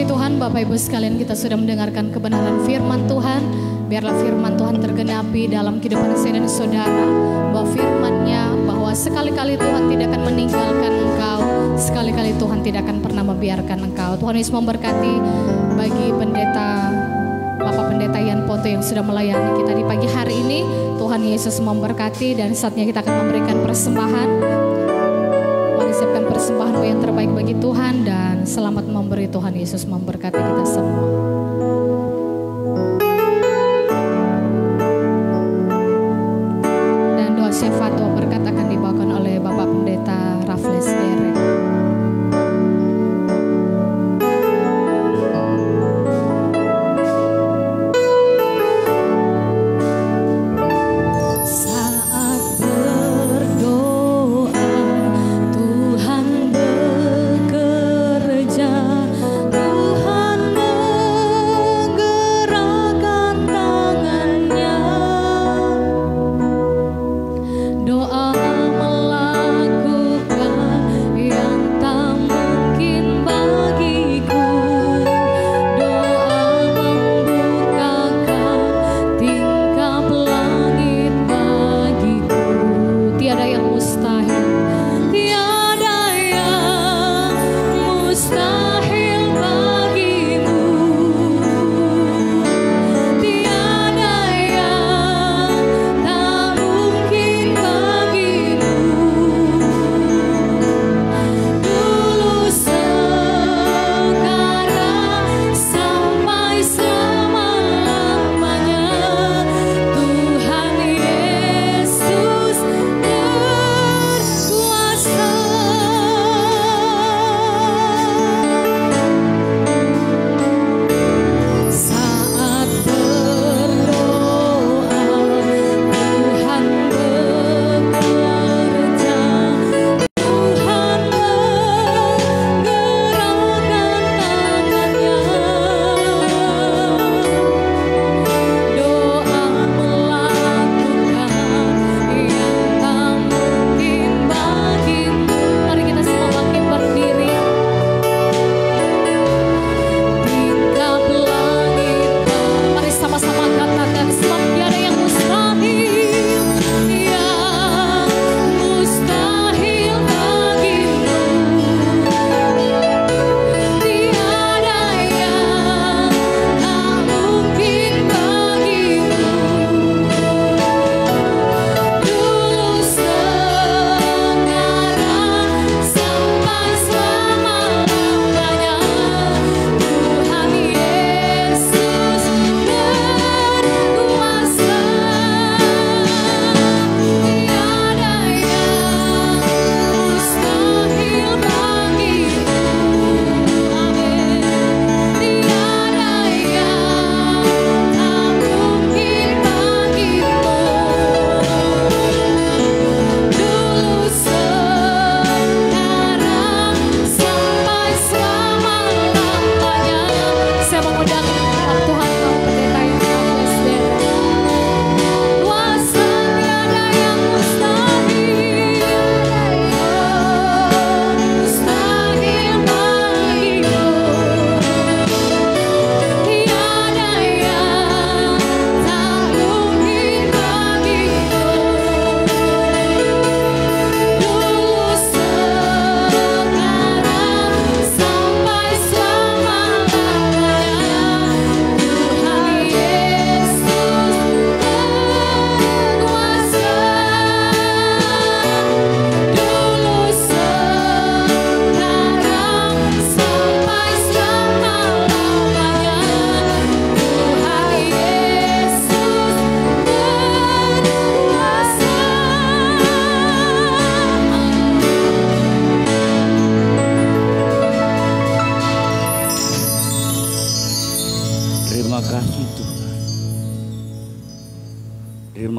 Tuhan, Bapak Ibu sekalian, kita sudah mendengarkan kebenaran firman Tuhan. Biarlah firman Tuhan tergenapi dalam kehidupan saya dan saudara, bahwa firman-Nya bahwa sekali-kali Tuhan tidak akan meninggalkan engkau, sekali-kali Tuhan tidak akan pernah membiarkan engkau. Tuhan Yesus memberkati bagi pendeta Bapak Pendeta Yan Poto yang sudah melayani kita di pagi hari ini. Tuhan Yesus memberkati, dan saatnya kita akan memberikan persembahan. Mari siapkan persembahan yang terbaik bagi Tuhan, dan selamat memberi. Tuhan Yesus memberkati kita semua. Dan doa syafaat, doa berkat akan dibawakan oleh Bapak Pendeta Raffles Derek.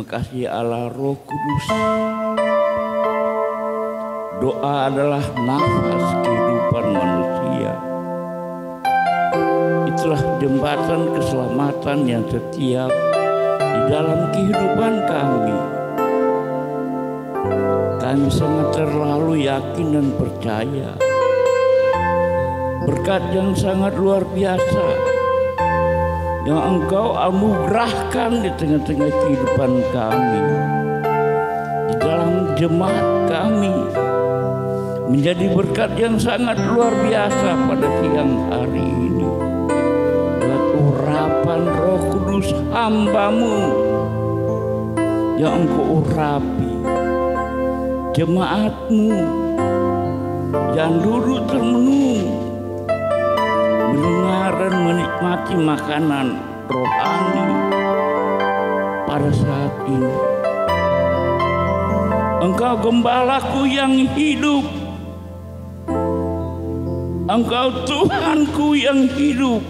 kasih Allah Roh Kudus. Doa adalah nafas kehidupan manusia. Itulah jembatan keselamatan yang setiap di dalam kehidupan kami. Kami sangat terlalu yakin dan percaya berkat yang sangat luar biasa yang Engkau anugerahkan di tengah-tengah kehidupan kami, di dalam jemaat kami, menjadi berkat yang sangat luar biasa pada siang hari ini. Buat urapan Roh Kudus hamba-Mu yang Engkau urapi, jemaat-Mu yang duduk termenung mendengar dan menikmati makanan rohani pada saat ini. Engkau Gembalaku yang hidup, Engkau Tuhanku yang hidup,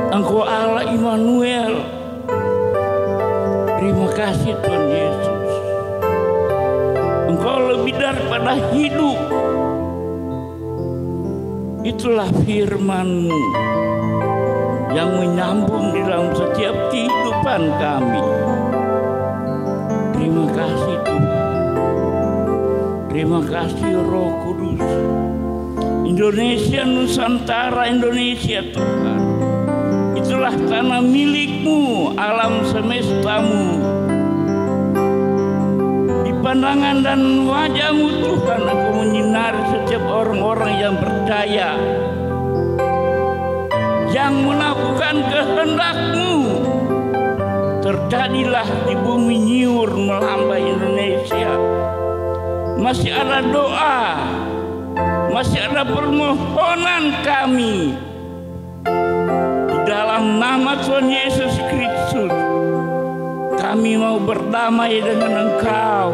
Engkau Allah Immanuel. Terima kasih Tuhan Yesus. Engkau lebih daripada hidup. Itulah firman-Mu yang menyambung di dalam setiap kehidupan kami. Terima kasih Tuhan. Terima kasih Roh Kudus. Indonesia, Nusantara Indonesia Tuhan, itulah tanah milik-Mu, alam semesta-Mu. Di pandangan dan wajah-Mu Tuhan, Engkau menyinari setiap orang-orang yang percaya, yang melakukan kehendak-Mu. Terjadilah di bumi nyiur melambah Indonesia. Masih ada doa, masih ada permohonan kami di dalam nama Tuhan Yesus Kristus. Kami mau berdamai dengan Engkau.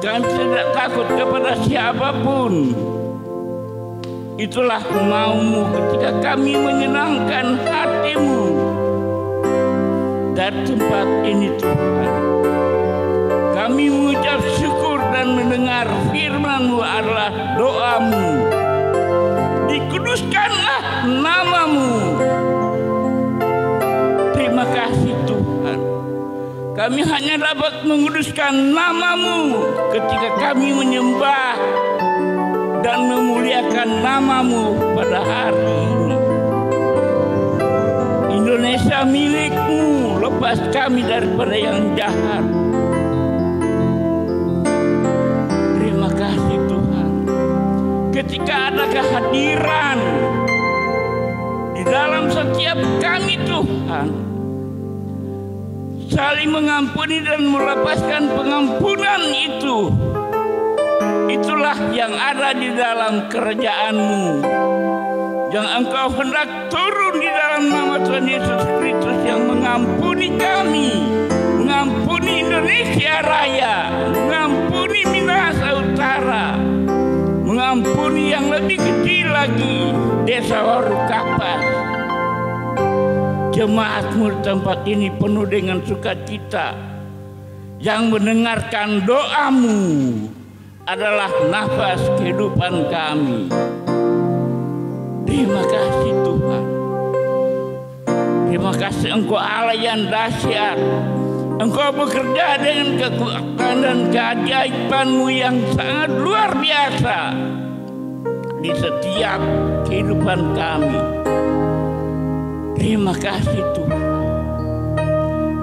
Kami tidak takut kepada siapapun. Itulah mau-Mu ketika kami menyenangkan hati-Mu dari tempat ini Tuhan. Kami mengucap syukur dan mendengar firman-Mu adalah doa-Mu. Dikuduskanlah nama-Mu. Terima kasih Tuhan. Kami hanya dapat menguduskan nama-Mu ketika kami menyembah dan memuliakan nama-Mu pada hari ini. Indonesia milik-Mu, lepas kami daripada yang jahat. Terima kasih Tuhan. Ketika ada kehadiran di dalam setiap kami Tuhan, saling mengampuni dan melepaskan pengampunan itu. Itulah yang ada di dalam kerajaan-Mu, yang Engkau hendak turun di dalam nama Tuhan Yesus Kristus, yang mengampuni kami, mengampuni Indonesia Raya, mengampuni Minahasa Utara, mengampuni yang lebih kecil lagi, Desa Warukapas. Jemaat-Mu di tempat ini penuh dengan sukacita, yang mendengarkan doa-Mu adalah nafas kehidupan kami. Terima kasih Tuhan. Terima kasih Engkau Allah yang dahsyat. Engkau bekerja dengan kekuatan dan keajaiban-Mu yang sangat luar biasa di setiap kehidupan kami. Terima kasih Tuhan.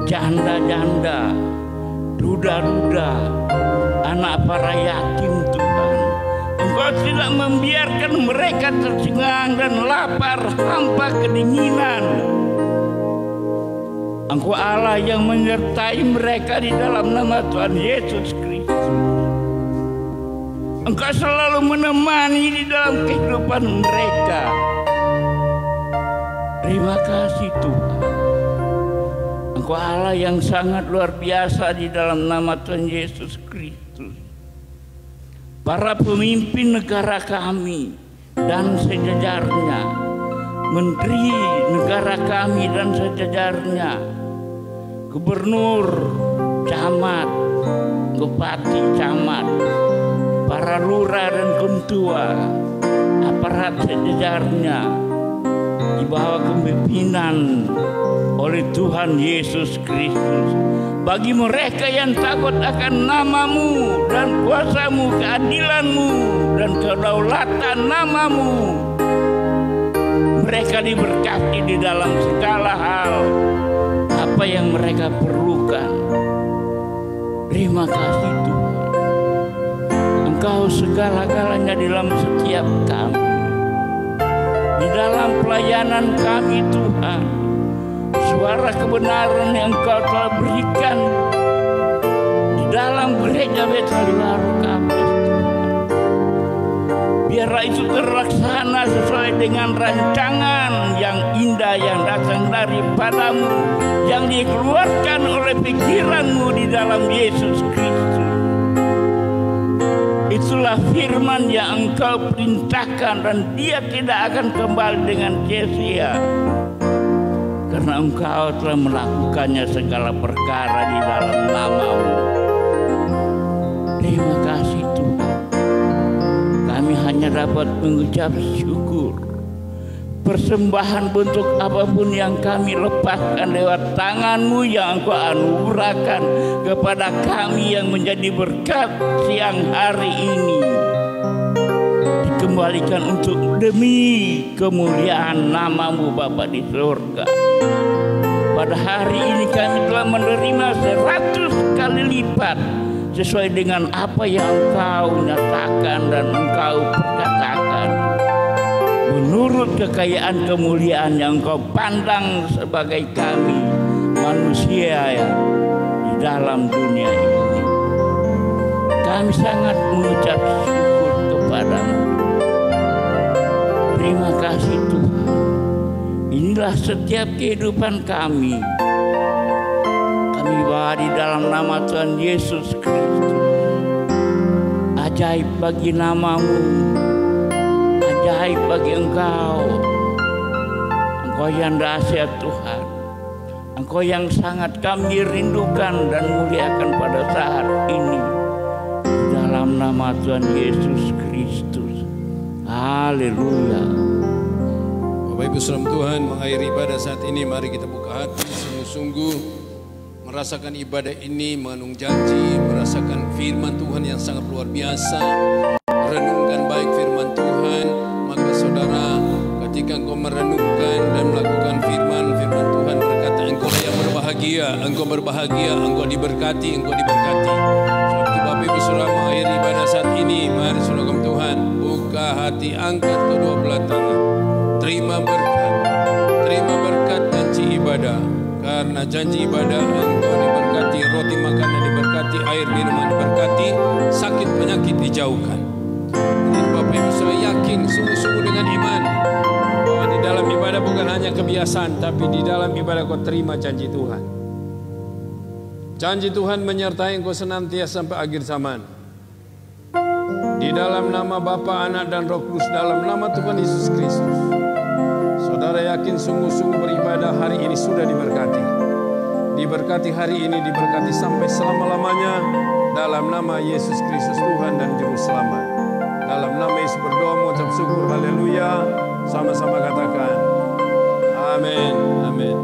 Janda-janda, duda-duda, anak para yatim Tuhan, Engkau tidak membiarkan mereka tercengang dan lapar hampa kedinginan. Engkau Allah yang menyertai mereka di dalam nama Tuhan Yesus Kristus. Engkau selalu menemani di dalam kehidupan mereka. Terima kasih Tuhan. Engkau Allah yang sangat luar biasa di dalam nama Tuhan Yesus Kristus. Para pemimpin negara kami dan sejajarnya, menteri negara kami dan sejajarnya, gubernur, camat, bupati, camat, para lurah dan ketua, aparat sejajarnya di bawah kepemimpinan oleh Tuhan Yesus Kristus. Bagi mereka yang takut akan namamu dan kuasamu, keadilanmu dan kedaulatan namamu, mereka diberkati di dalam segala hal apa yang mereka perlukan. Terima kasih Tuhan, Engkau segala-galanya dalam setiap kami, di dalam pelayanan kami Tuhan. Suara kebenaran yang Engkau telah berikan di dalam gereja Betaliwaru Kapes, biarlah itu terlaksana sesuai dengan rancangan yang indah yang datang daripadamu, yang dikeluarkan oleh pikiranmu di dalam Yesus Kristus. Itulah firman yang Engkau perintahkan, dan dia tidak akan kembali dengan sia-sia, karena Engkau telah melakukannya segala perkara di dalam nama-Mu. Terima kasih Tuhan. Kami hanya dapat mengucap syukur. Persembahan bentuk apapun yang kami lepaskan lewat tangan-Mu yang Engkau anugerahkan kepada kami yang menjadi berkat siang hari ini, dikembalikan untuk demi kemuliaan nama-Mu Bapa di surga. Pada hari ini kami telah menerima 100 kali lipat sesuai dengan apa yang Engkau nyatakan dan Engkau perkatakan, menurut kekayaan kemuliaan yang Engkau pandang sebagai kami manusia yang di dalam dunia ini. Kami sangat mengucap syukur kepadamu. Terima kasih Tuhan. Inilah setiap kehidupan kami. Kami bawa di dalam nama Tuhan Yesus Kristus. Ajaib bagi nama-Mu, ajaib bagi Engkau. Engkau yang dahsyat Tuhan, Engkau yang sangat kami rindukan dan muliakan pada saat ini. Di dalam nama Tuhan Yesus Kristus. Haleluya. Bapak Ibu saudara Tuhan, mengakhiri ibadah saat ini, mari kita buka hati sungguh-sungguh merasakan ibadah ini, mengandung janji, merasakan firman Tuhan yang sangat luar biasa, renungkan baik firman Tuhan. Maka saudara, ketika engkau merenungkan dan melakukan firman Tuhan berkata, engkau yang berbahagia, engkau berbahagia, engkau diberkati, engkau diberkati. Sebab itu Bapak Ibu saudara, mengakhiri ibadah saat ini, mari saudara Tuhan, buka hati, angkat kedua belah tangan. Terima berkat janji ibadah. Karena janji ibadah engkau diberkati, roti makanan diberkati, air minuman diberkati, sakit penyakit dijauhkan. Jadi Bapak Ibu saudara yakin sungguh-sungguh dengan iman bahwa di dalam ibadah bukan hanya kebiasaan, tapi di dalam ibadah kau terima janji Tuhan. Janji Tuhan menyertai engkau senantiasa sampai akhir zaman. Di dalam nama Bapa, Anak dan Roh Kudus, dalam nama Tuhan Yesus Kristus. Saudara yakin sungguh-sungguh beribadah hari ini sudah diberkati. Diberkati hari ini, diberkati sampai selama-lamanya. Dalam nama Yesus Kristus Tuhan dan Juru Selamat. Dalam nama Yesus berdoa, mengucap syukur, haleluya. Sama-sama katakan, amin, amin.